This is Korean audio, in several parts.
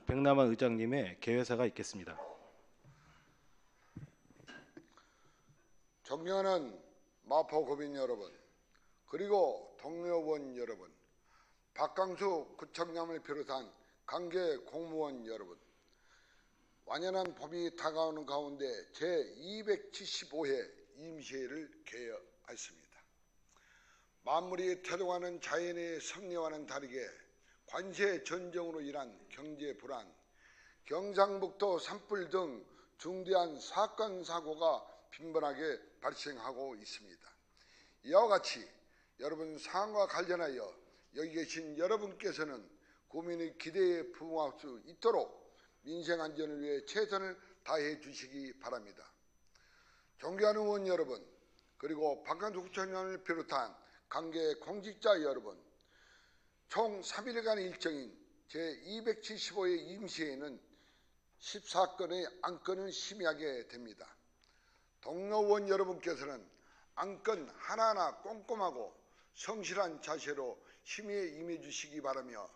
백남환 의장님의 개회사가 있겠습니다. 존경하는 마포구민 여러분, 그리고 동료 의원 여러분, 박강수 구청장을 비롯한 관계 공무원 여러분, 완연한 봄이 다가오는 가운데 제275회 임시회를 개회하였습니다. 만물이 태동하는 자연의 섭리와는 다르게 관세 전쟁으로 인한 경제 불안, 경상북도 산불 등 중대한 사건 사고가 빈번하게 발생하고 있습니다. 이와 같이 여러분 사안과 관련하여 여기 계신 여러분께서는 국민의 기대에 부응할 수 있도록 민생 안전을 위해 최선을 다해 주시기 바랍니다. 존경하는 의원 여러분, 그리고 박강수 구청장을 비롯한 관계 공직자 여러분, 총 3일간의 일정인 제275회 임시회에는 14건의 안건을 심의하게 됩니다. 동료 의원 여러분께서는 안건 하나하나 꼼꼼하고 성실한 자세로 심의에 임해 주시기 바라며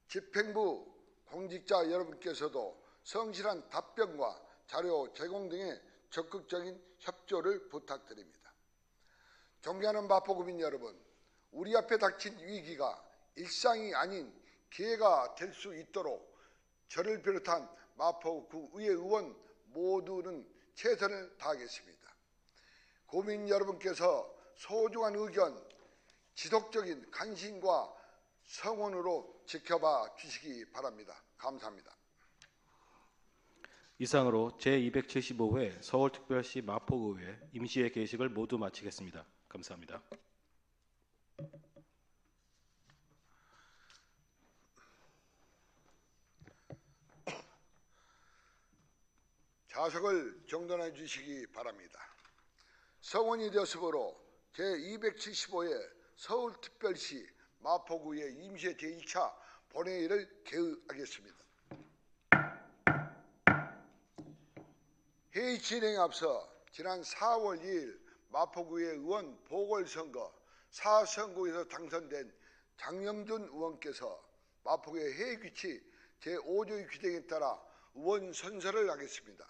집행부 공직자 여러분께서도 성실한 답변과 자료 제공 등의 적극적인 협조를 부탁드립니다. 존경하는 마포구민 여러분, 우리 앞에 닥친 위기가 일상이 아닌 기회가 될 수 있도록 저를 비롯한 마포구의회 의원 모두는 최선을 다하겠습니다. 구민 여러분께서 소중한 의견, 지속적인 관심과 성원으로 지켜봐 주시기 바랍니다. 감사합니다. 이상으로 제275회 서울특별시 마포구의회 임시회 개식을 모두 마치겠습니다. 감사합니다. 좌석을 정돈해 주시기 바랍니다. 성원이 되었으므로 제275회 서울특별시 마포구의 임시회 제2차 본회의를 개의하겠습니다. 회의 진행에 앞서 지난 4월 2일 마포구의 의원 보궐선거 4선거에서 당선된 장영준 의원께서 마포구의 회의 규칙 제5조의 규정에 따라 의원 선서를 하겠습니다.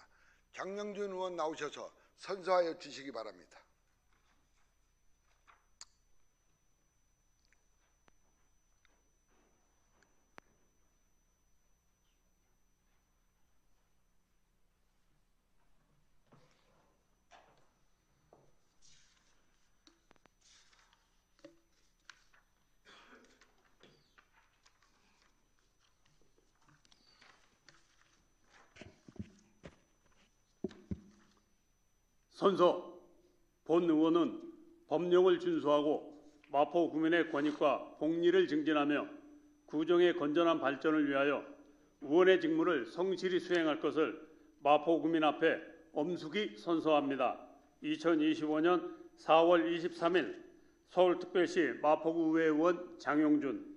장영준 의원 나오셔서 선서하여 주시기 바랍니다. 선서. 본 의원은 법령을 준수하고 마포 구민의 권익과 복리를 증진하며 구정의 건전한 발전을 위하여 의원의 직무를 성실히 수행할 것을 마포 구민 앞에 엄숙히 선서합니다. 2025년 4월 23일 서울특별시 마포구 의회 의원 장영준.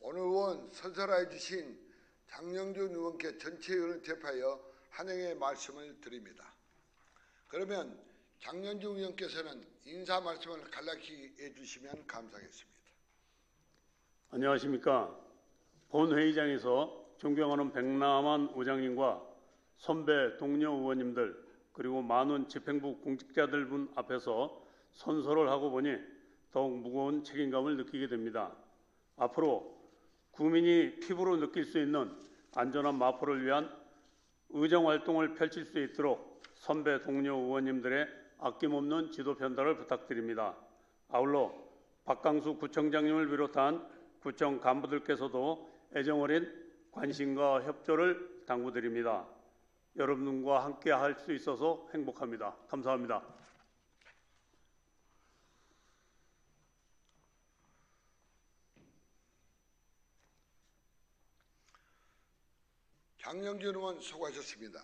오늘 의원 선서해 주신 장영준 의원께 전체 의원을 대표하여 환영의 말씀을 드립니다. 그러면 장영준 의원께서는 인사 말씀을 간략히 해주시면 감사하겠습니다. 안녕하십니까. 본회의장에서 존경하는 백남환 의장님과 선배 동료 의원님들 그리고 많은 집행부 공직자들 분 앞에서 선서를 하고 보니 더욱 무거운 책임감을 느끼게 됩니다. 앞으로 구민이 피부로 느낄 수 있는 안전한 마포를 위한 의정활동을 펼칠 수 있도록 선배 동료 의원님들의 아낌없는 지도 편달을 부탁드립니다. 아울러 박강수 구청장님을 비롯한 구청 간부들께서도 애정어린 관심과 협조를 당부드립니다. 여러분과 함께 할 수 있어서 행복합니다. 감사합니다. 장영준 의원 수고하셨습니다.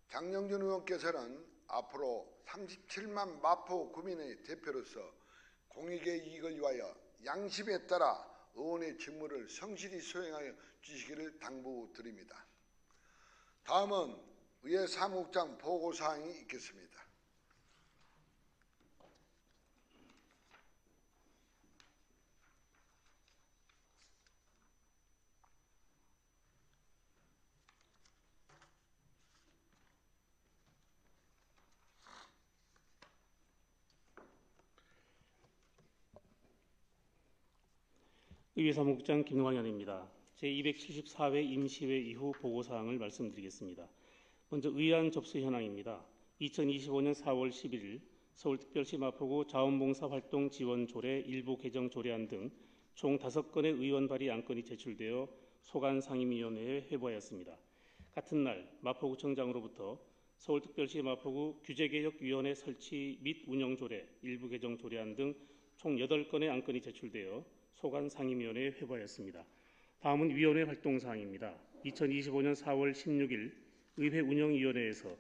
장영준 의원께서는 앞으로 37만 마포 구민의 대표로서 공익의 이익을 위하여 양심에 따라 의원의 직무를 성실히 수행하여 주시기를 당부드립니다. 다음은 의회 사무국장 보고사항이 있겠습니다. 의회 사무국장 김광현입니다. 제274회 임시회 이후 보고사항을 말씀드리겠습니다. 먼저 의안 접수 현황입니다. 2025년 4월 11일 서울특별시 마포구 자원봉사활동 지원 조례 일부 개정 조례안 등 총 5건의 의원 발의 안건이 제출되어 소관상임위원회에 회부하였습니다. 같은 날 마포구청장으로부터 서울특별시 마포구 규제개혁위원회 설치 및 운영 조례 일부 개정 조례안 등 총 8건의 안건이 제출되어 소관상임위원회에 회부하였습니다. 다음은 위원회 활동사항입니다. 2025년 4월 16일 의회 운영위원회에서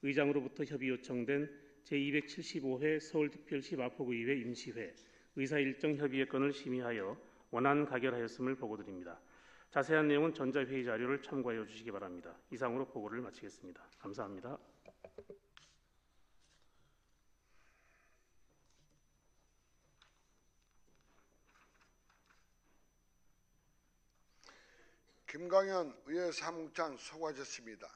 의장으로부터 협의 요청된 제275회 서울특별시 마포구의회 임시회 의사일정 협의회 건을 심의하여 원안 가결하였음을 보고드립니다. 자세한 내용은 전자회의 자료를 참고하여 주시기 바랍니다. 이상으로 보고를 마치겠습니다. 감사합니다. 김광현 의회 사무국장 수고하셨습니다.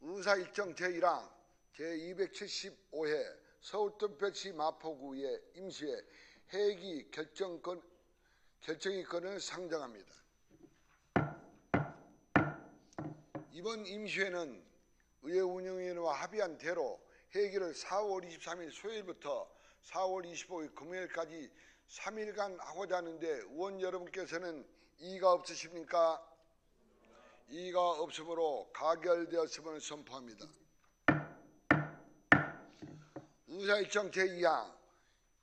의사일정 제1항 제275회 서울특별시 마포구의 임시회 회기 결정의건을 상정합니다. 이번 임시회는 의회 운영위원회와 합의한 대로 회기를 4월 23일 수요일부터 4월 25일 금요일까지 3일간 하고자 하는데 의원 여러분께서는 이의가 없으십니까? 이의가 없으므로 가결되었음을 선포합니다. 의사일정 제2항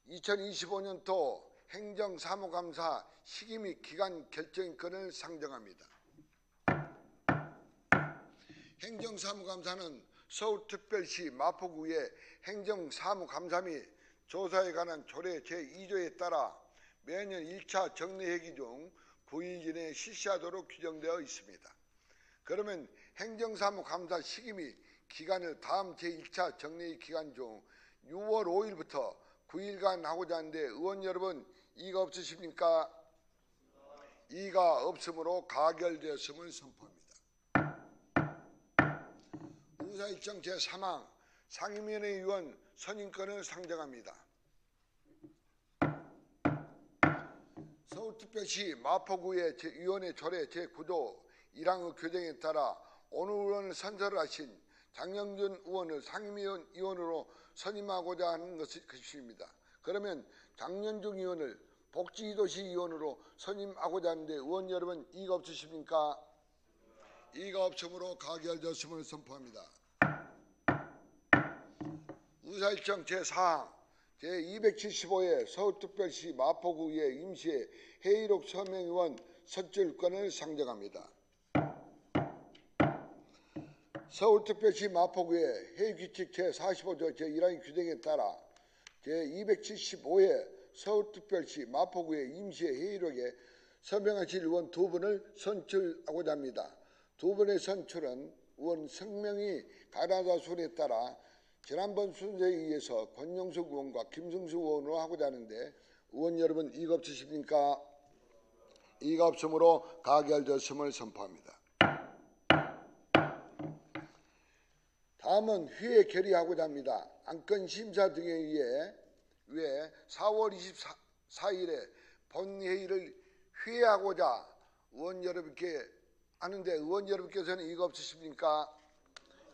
2025년도 행정사무감사 시기 및 기간 결정권을 상정합니다. 행정사무감사는 서울특별시 마포구의 행정사무감사 및 조사에 관한 조례 제2조에 따라 매년 1차 정례회기 중 9일 이내에 실시하도록 규정되어 있습니다. 그러면 행정사무감사 시기 및 기간을 다음 제1차 정례회 기간 중 6월 5일부터 9일간 하고자 하는데 의원 여러분 이의가 없으십니까? 이의가 없으므로 가결되었음을 선포합니다. 의사일정 제3항 상임위원회 의원 선임권을 상정합니다. 서울특별시 마포구의 위원회 조례 제9조 1항의 규정에 따라 오늘 의원을 선서를 하신 장영준 의원을 상임위원으로 선임하고자 하는 것입니다. 그러면 장영준 의원을 복지도시 위원으로 선임하고자 하는데 의원 여러분 이의가 없으십니까? 이의가 없으므로 가결되었음을 선포합니다. 의사일정 제4항 제275회 서울특별시 마포구의 임시회 회의록 서명의원 선출권을 상정합니다. 서울특별시 마포구의 회의규칙 제45조 제1항의 규정에 따라 제275회 서울특별시 마포구의 임시회 회의록에 서명하실 의원 2분을 선출하고자 합니다. 2분의 선출은 의원 성명이 가나다순에 따라 지난번 순서에 의해서 권영숙 의원과 김승수 의원으로 하고자 하는데 의원 여러분 이의가 없으십니까? 이의가 없으므로 가결되었음을 선포합니다. 다음은 회의 결의하고자 합니다. 안건 심사 등에 의해 4월 24일에 본회의를 회의하고자 의원 여러분께 하는데 의원 여러분께서는 이의가 없으십니까?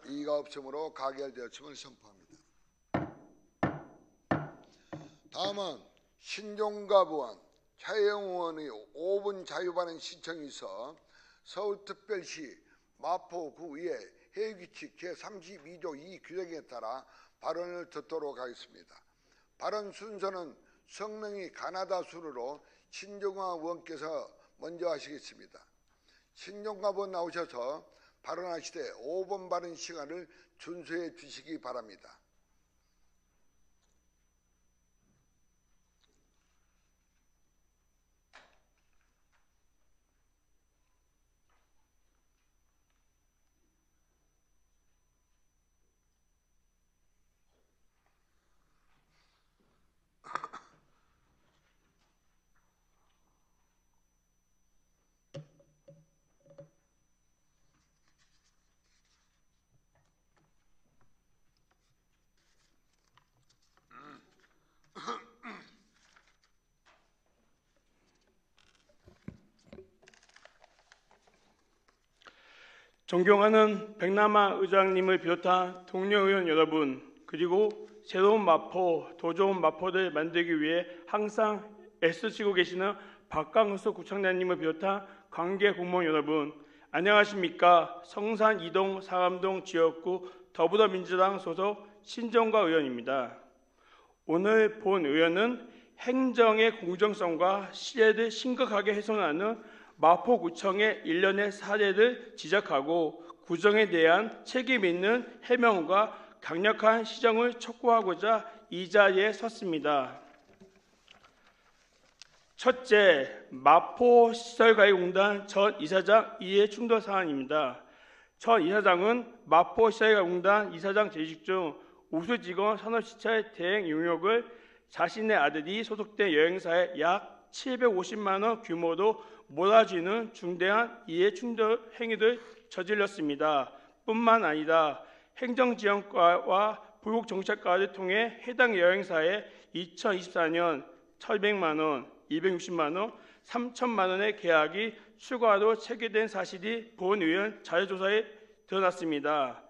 이의가 없으므로 가결되었음을 선포합니다. 다음은 신종갑 의원, 차혜영 의원의 5분 자유발언 신청이 있어 서울특별시 마포구의 회의규칙 제32조 2 규정에 따라 발언을 듣도록 하겠습니다. 발언 순서는 성명이 가나다순으로 신종갑 의원께서 먼저 하시겠습니다. 신종갑 의원 나오셔서 발언하시되 5분 발언 시간을 준수해 주시기 바랍니다. 존경하는 백남아 의장님을 비롯한 동료 의원 여러분, 그리고 새로운 마포, 더 좋은 마포를 만들기 위해 항상 애쓰시고 계시는 박강수 구청장님을 비롯한 관계 공무원 여러분, 안녕하십니까? 성산 이동 상암동 지역구 더불어민주당 소속 신정과 의원입니다. 오늘 본 의원은 행정의 공정성과 신뢰를 심각하게 훼손하는 마포구청의 일련의 사례를 지적하고 구정에 대한 책임 있는 해명과 강력한 시정을 촉구하고자 이 자리에 섰습니다. 첫째, 마포시설가입공단 전 이사장 이해 충돌 사안입니다. 전 이사장은 마포시설가입공단 이사장 재직 중 우수직원 산업시찰 대행 용역을 자신의 아들이 소속된 여행사에 약 750만 원 규모로 몰아주는 중대한 이해 충돌 행위를 저질렀습니다. 뿐만 아니라 행정지원과와 보육정책과를 통해 해당 여행사에 2024년 1,200만 원, 260만 원, 3천만 원의 계약이 추가로 체결된 사실이 본 의원 자료조사에 드러났습니다.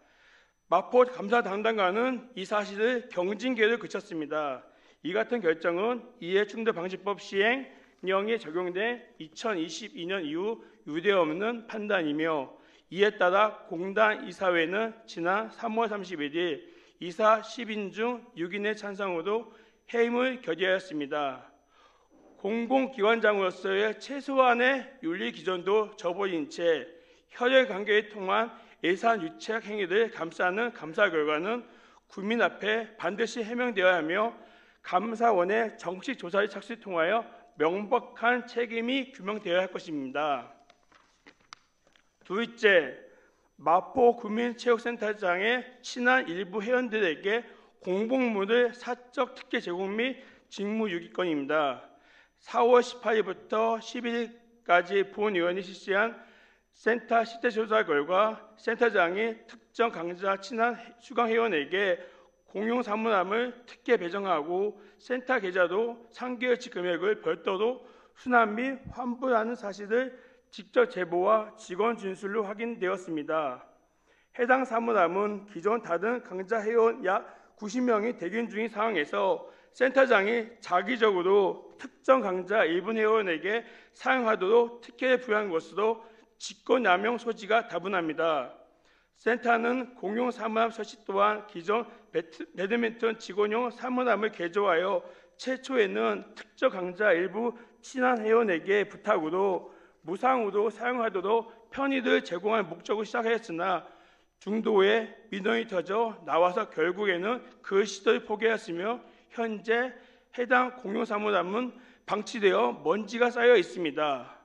마포 감사 담당관은 이 사실을 경징계를 그쳤습니다. 이 같은 결정은 이해충돌방지법 시행령에 적용된 2022년 이후 유례없는 판단이며, 이에 따라 공단 이사회는 지난 3월 31일 이사 10인 중 6인의 찬성으로 해임을 결의하였습니다. 공공기관장으로서의 최소한의 윤리 기준도 저버린 채 혈연관계를 통한 예산 유착 행위를 감싸는 감사 결과는 국민 앞에 반드시 해명되어야 하며 감사원의 정식 조사를 착수를 통하여 명백한 책임이 규명되어야 할 것입니다. 둘째, 마포 국민체육센터장의 친한 일부 회원들에게 공복물을 사적 특혜 제공 및 직무유기권입니다. 4월 18일부터 11일까지 본 의원이 실시한 센터 실태조사 결과 센터장이 특정 강자 친한 수강 회원에게 공용 사물함을 특혜 배정하고 센터 계좌로 3개월치 금액을 별도로 수납 및 환불하는 사실을 직접 제보와 직원 진술로 확인되었습니다. 해당 사물함은 기존 다른 강자 회원 약 90명이 대기 중인 상황에서 센터장이 자기적으로 특정 강자 일부 회원에게 사용하도록 특혜를 부여한 것으로 직권남용 소지가 다분합니다. 센터는 공용 사물함 설치 또한 기존 배드민턴 직원용 사물함을 개조하여 최초에는 특정 강자 일부 친한 회원에게 부탁으로 무상으로 사용하도록 편의를 제공할 목적으로 시작하였으나 중도에 민원이 터져 나와서 결국에는 그 시도를 포기하였으며 현재 해당 공용 사물함은 방치되어 먼지가 쌓여 있습니다.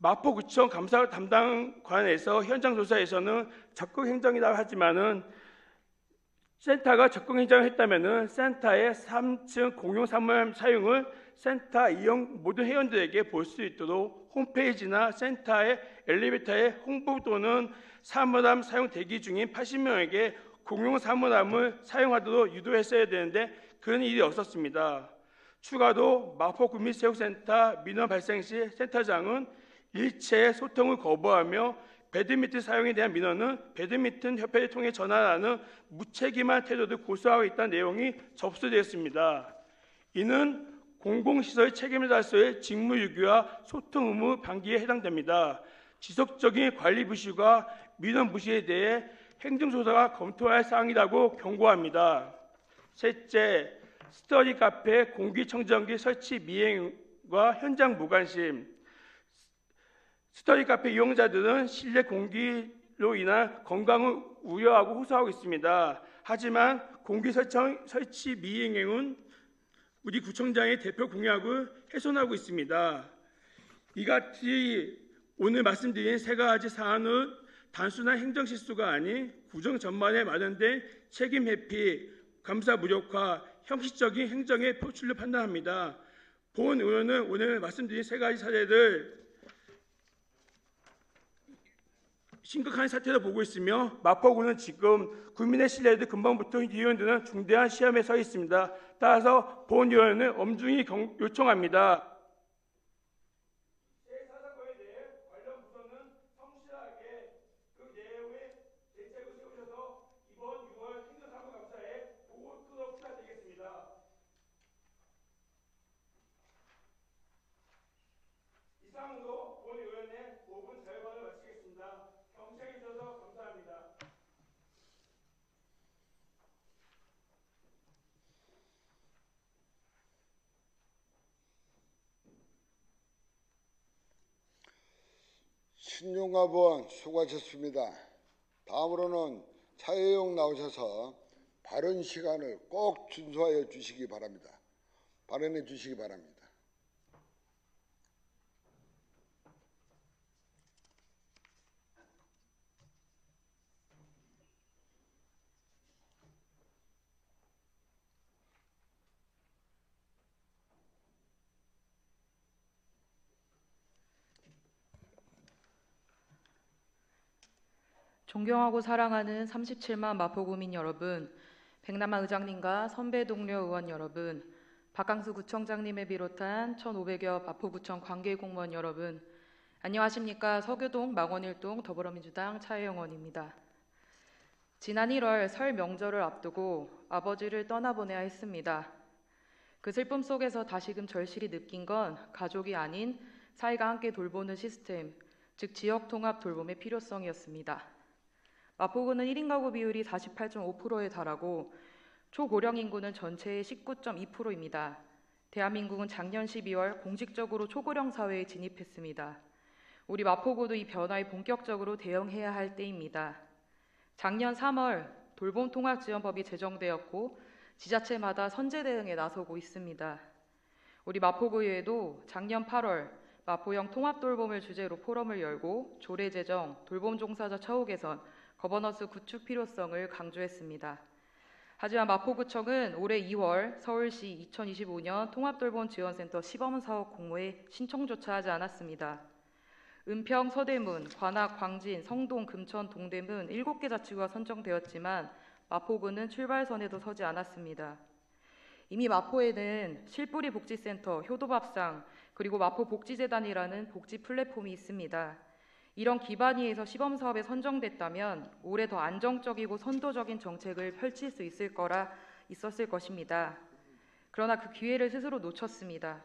마포구청 감사 담당관에서 현장 조사에서는 적극 행정이라고 하지만은 센터가 적극 행정을 했다면은 센터의 3층 공용 사물함 사용을 센터 이용 모든 회원들에게 볼 수 있도록 홈페이지나 센터의 엘리베이터에 홍보 또는 사물함 사용 대기 중인 80명에게 공용 사물함을 사용하도록 유도했어야 되는데 그런 일이 없었습니다. 추가로 마포국민체육센터 민원 발생 시 센터장은 일체의 소통을 거부하며 배드민턴 사용에 대한 민원은 배드민턴 협회를 통해 전환하는 무책임한 태도를 고수하고 있다는 내용이 접수되었습니다. 이는 공공시설 책임자로서의 직무유기와 소통 의무 방기에 해당됩니다. 지속적인 관리 부실과 민원 무시에 대해 행정조사가 검토할 사항이라고 경고합니다. 셋째, 스터디 카페 공기청정기 설치 미행과 현장 무관심. 스터디 카페 이용자들은 실내 공기로 인한 건강을 우려하고 호소하고 있습니다. 하지만 공기 설치 미행은 우리 구청장의 대표 공약을 훼손하고 있습니다. 이같이 오늘 말씀드린 세 가지 사안은 단순한 행정 실수가 아닌 구청 전반에 마련된 책임 회피, 감사 무력화, 형식적인 행정의 표출로 판단합니다. 본 의원은 오늘 말씀드린 세 가지 사례를 심각한 사태로 보고 있으며 마포구는 지금 국민의 신뢰를 근본부터 뒤흔드는 중대한 시험에 서 있습니다. 따라서 본 의원은 엄중히 요청합니다. 사사건에 대해 관련 부서는 성실하게 신용합 의원 수고하셨습니다. 다음으로는 차혜영 나오셔서 발언 시간을 꼭 준수하여 주시기 바랍니다. 발언해 주시기 바랍니다. 존경하고 사랑하는 37만 마포구민 여러분, 백남아 의장님과 선배 동료 의원 여러분, 박강수 구청장님을 비롯한 1,500여 마포구청 관계공무원 여러분, 안녕하십니까. 서교동 망원일동 더불어민주당 차혜영 의원입니다. 지난 1월 설 명절을 앞두고 아버지를 떠나보내야 했습니다. 그 슬픔 속에서 다시금 절실히 느낀 건 가족이 아닌 사회가 함께 돌보는 시스템, 즉 지역통합 돌봄의 필요성이었습니다. 마포구는 1인 가구 비율이 48.5%에 달하고 초고령 인구는 전체의 19.2%입니다. 대한민국은 작년 12월 공식적으로 초고령 사회에 진입했습니다. 우리 마포구도 이 변화에 본격적으로 대응해야 할 때입니다. 작년 3월 돌봄통합지원법이 제정되었고 지자체마다 선제 대응에 나서고 있습니다. 우리 마포구에도 작년 8월 마포형 통합돌봄을 주제로 포럼을 열고 조례 제정, 돌봄 종사자 처우 개선, 거버넌스 구축 필요성을 강조했습니다. 하지만 마포구청은 올해 2월 서울시 2025년 통합돌봄지원센터 시범 사업 공모에 신청조차 하지 않았습니다. 은평, 서대문, 관악, 광진, 성동, 금천, 동대문 7개 자치구가 선정되었지만 마포구는 출발선에도 서지 않았습니다. 이미 마포에는 실뿌리 복지센터, 효도밥상, 그리고 마포복지재단이라는 복지 플랫폼이 있습니다. 이런 기반 위에서 시범사업에 선정됐다면 올해 더 안정적이고 선도적인 정책을 펼칠 수 있었을 것입니다. 그러나 그 기회를 스스로 놓쳤습니다.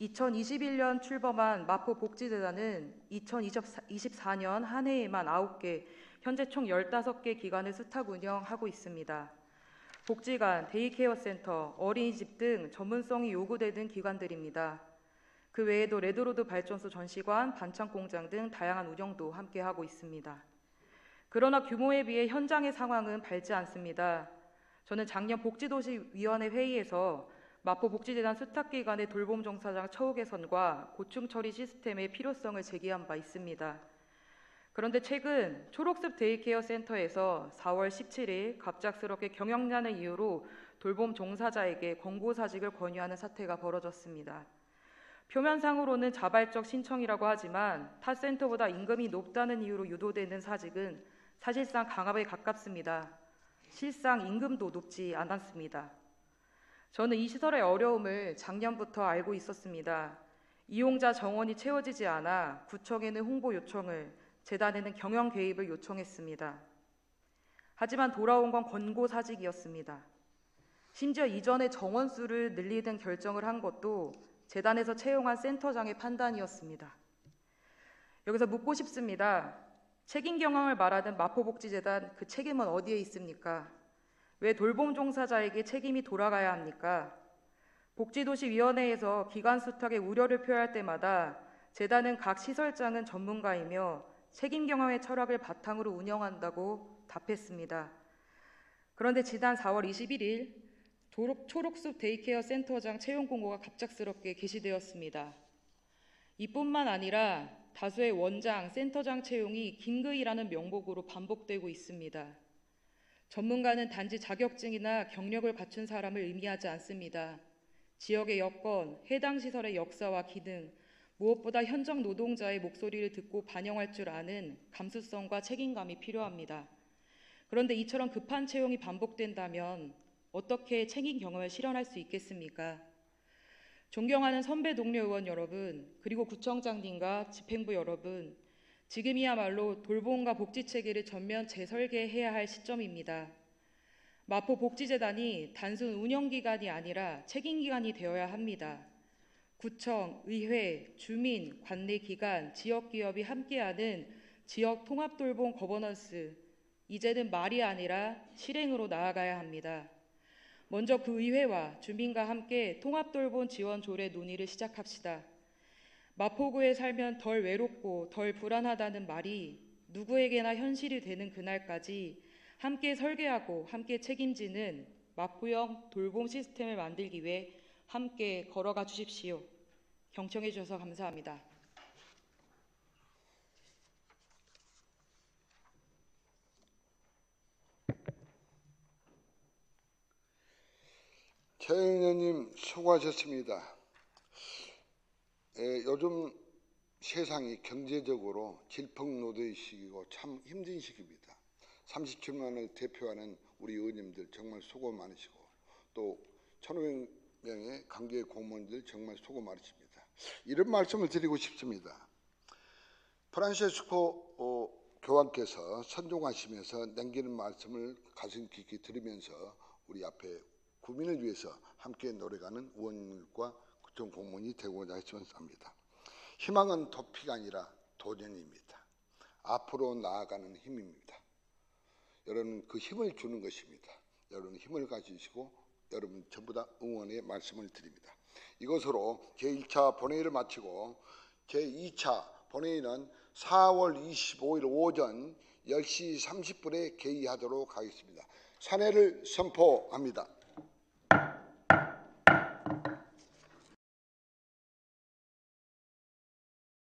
2021년 출범한 마포복지재단은 2024년 한 해에만 9개, 현재 총 15개 기관을 수탁 운영하고 있습니다. 복지관, 데이케어 센터, 어린이집 등 전문성이 요구되는 기관들입니다. 그 외에도 레드로드 발전소 전시관, 반창공장 등 다양한 운영도 함께하고 있습니다. 그러나 규모에 비해 현장의 상황은 밝지 않습니다. 저는 작년 복지도시위원회 회의에서 마포복지재단 수탁기관의 돌봄종사장 처우 개선과 고충 처리 시스템의 필요성을 제기한 바 있습니다. 그런데 최근 초록숲 데이케어 센터에서 4월 17일 갑작스럽게 경영난을 이유로 돌봄 종사자에게 권고사직을 권유하는 사태가 벌어졌습니다. 표면상으로는 자발적 신청이라고 하지만 타 센터보다 임금이 높다는 이유로 유도되는 사직은 사실상 강압에 가깝습니다. 실상 임금도 높지 않았습니다. 저는 이 시설의 어려움을 작년부터 알고 있었습니다. 이용자 정원이 채워지지 않아 구청에는 홍보 요청을, 재단에는 경영 개입을 요청했습니다. 하지만 돌아온 건 권고사직이었습니다. 심지어 이전에 정원 수를 늘리는 결정을 한 것도 재단에서 채용한 센터장의 판단이었습니다. 여기서 묻고 싶습니다. 책임 경영을 말하는 마포복지재단, 그 책임은 어디에 있습니까? 왜 돌봄 종사자에게 책임이 돌아가야 합니까? 복지도시위원회에서 기관 수탁에 우려를 표할 때마다 재단은 각 시설장은 전문가이며 책임 경영의 철학을 바탕으로 운영한다고 답했습니다. 그런데 지난 4월 21일 초록숲 데이케어 센터장 채용 공고가 갑작스럽게 게시되었습니다. 이뿐만 아니라 다수의 원장, 센터장 채용이 긴급이라는 명목으로 반복되고 있습니다. 전문가는 단지 자격증이나 경력을 갖춘 사람을 의미하지 않습니다. 지역의 여건, 해당 시설의 역사와 기능, 무엇보다 현장 노동자의 목소리를 듣고 반영할 줄 아는 감수성과 책임감이 필요합니다. 그런데 이처럼 급한 채용이 반복된다면 어떻게 책임 경영을 실현할 수 있겠습니까? 존경하는 선배 동료 의원 여러분, 그리고 구청장님과 집행부 여러분, 지금이야말로 돌봄과 복지 체계를 전면 재설계해야 할 시점입니다. 마포복지재단이 단순 운영기관이 아니라 책임기관이 되어야 합니다. 구청, 의회, 주민, 관내기관, 지역기업이 함께하는 지역 통합돌봄 거버넌스, 이제는 말이 아니라 실행으로 나아가야 합니다. 먼저 그 의회와 주민과 함께 통합돌봄 지원 조례 논의를 시작합시다. 마포구에 살면 덜 외롭고 덜 불안하다는 말이 누구에게나 현실이 되는 그날까지 함께 설계하고 함께 책임지는 마포형 돌봄 시스템을 만들기 위해 함께 걸어가 주십시오. 경청해 주셔서 감사합니다. 최 의원님 수고하셨습니다. 요즘 세상이 경제적으로 질풍노도의 시기고 참 힘든 시기입니다. 37만을 대표하는 우리 의원님들 정말 수고 많으시고 또 1,500명의 관계 공무원들 정말 수고 많으십니다. 이런 말씀을 드리고 싶습니다. 프란체스코 교황께서 선종하시면서 남기는 말씀을 가슴 깊이 들으면서 우리 앞에 국민을 위해서 함께 노력하는 의원님과 구청 공무원이 되고자 합니다. 희망은 도피가 아니라 도전입니다. 앞으로 나아가는 힘입니다. 여러분 그 힘을 주는 것입니다. 여러분 힘을 가지시고 여러분 전부 다 응원의 말씀을 드립니다. 이것으로 제1차 본회의를 마치고 제2차 본회의는 4월 25일 오전 10시 30분에 개의하도록 하겠습니다. 산회를 선포합니다.